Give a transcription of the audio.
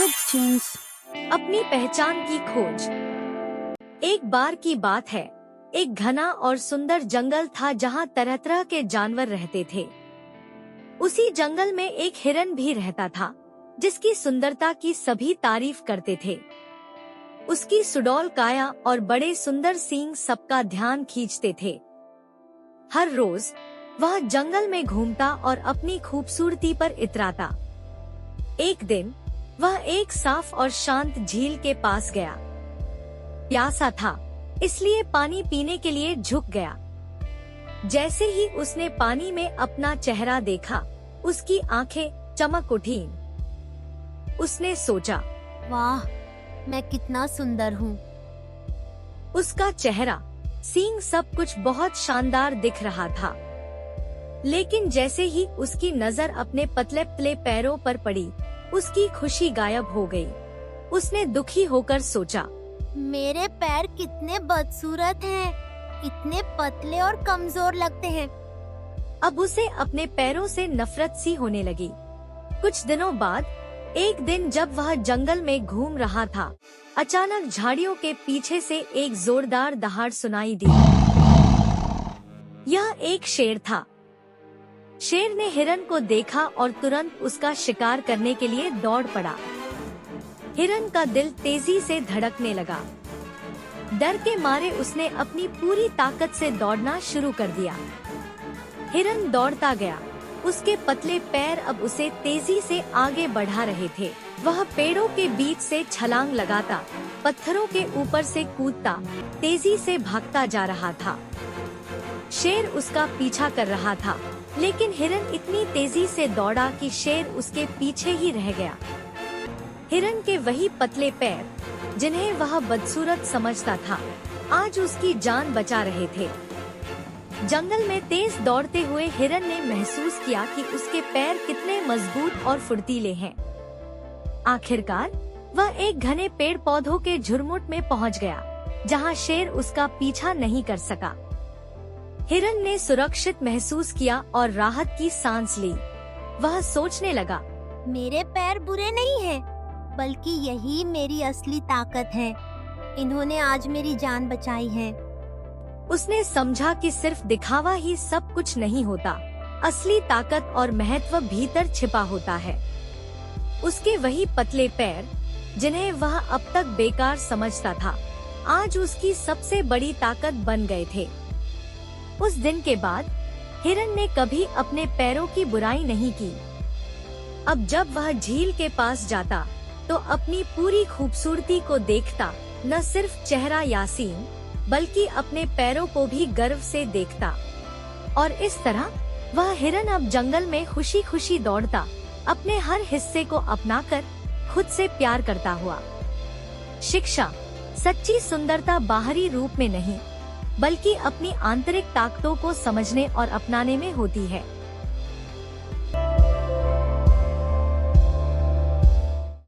Footprints, अपनी पहचान की खोज। एक बार की बात है, एक घना और सुंदर जंगल था जहाँ तरह तरह के जानवर रहते थे। उसी जंगल में एक हिरन भी रहता था, जिसकी सुंदरता की सभी तारीफ करते थे। उसकी सुडौल काया और बड़े सुंदर सींग सबका ध्यान खींचते थे। हर रोज वह जंगल में घूमता और अपनी खूबसूरती पर इतराता। एक दिन वह एक साफ और शांत झील के पास गया। प्यासा था, इसलिए पानी पीने के लिए झुक गया। जैसे ही उसने पानी में अपना चेहरा देखा, उसकी आंखें चमक उठीं। उसने सोचा, वाह, मैं कितना सुंदर हूँ। उसका चेहरा, सींग सब कुछ बहुत शानदार दिख रहा था। लेकिन जैसे ही उसकी नजर अपने पतले पतले पैरों पर पड़ी, उसकी खुशी गायब हो गई। उसने दुखी होकर सोचा, मेरे पैर कितने बदसूरत हैं, इतने पतले और कमजोर लगते हैं। अब उसे अपने पैरों से नफरत सी होने लगी। कुछ दिनों बाद एक दिन जब वह जंगल में घूम रहा था, अचानक झाड़ियों के पीछे से एक जोरदार दहाड़ सुनाई दी। यह एक शेर था। शेर ने हिरन को देखा और तुरंत उसका शिकार करने के लिए दौड़ पड़ा। हिरन का दिल तेजी से धड़कने लगा। डर के मारे उसने अपनी पूरी ताकत से दौड़ना शुरू कर दिया। हिरन दौड़ता गया, उसके पतले पैर अब उसे तेजी से आगे बढ़ा रहे थे। वह पेड़ों के बीच से छलांग लगाता, पत्थरों के ऊपर से कूदता, तेजी से भागता जा रहा था। शेर उसका पीछा कर रहा था, लेकिन हिरन इतनी तेजी से दौड़ा कि शेर उसके पीछे ही रह गया। हिरन के वही पतले पैर, जिन्हें वह बदसूरत समझता था, आज उसकी जान बचा रहे थे। जंगल में तेज दौड़ते हुए हिरन ने महसूस किया कि उसके पैर कितने मजबूत और फुर्तीले हैं। आखिरकार वह एक घने पेड़ पौधों के झुरमुट में पहुंच गया, जहां शेर उसका पीछा नहीं कर सका। हिरन ने सुरक्षित महसूस किया और राहत की सांस ली। वह सोचने लगा, मेरे पैर बुरे नहीं हैं, बल्कि यही मेरी असली ताकत है। इन्होंने आज मेरी जान बचाई है। उसने समझा कि सिर्फ दिखावा ही सब कुछ नहीं होता, असली ताकत और महत्व भीतर छिपा होता है। उसके वही पतले पैर, जिन्हें वह अब तक बेकार समझता था, आज उसकी सबसे बड़ी ताकत बन गए थे। उस दिन के बाद हिरन ने कभी अपने पैरों की बुराई नहीं की। अब जब वह झील के पास जाता, तो अपनी पूरी खूबसूरती को देखता, न सिर्फ चेहरा या सींग, बल्कि अपने पैरों को भी गर्व से देखता। और इस तरह वह हिरन अब जंगल में खुशी खुशी दौड़ता, अपने हर हिस्से को अपनाकर खुद से प्यार करता हुआ। शिक्षा, सच्ची सुंदरता बाहरी रूप में नहीं, बल्कि अपनी आंतरिक ताकतों को समझने और अपनाने में होती है।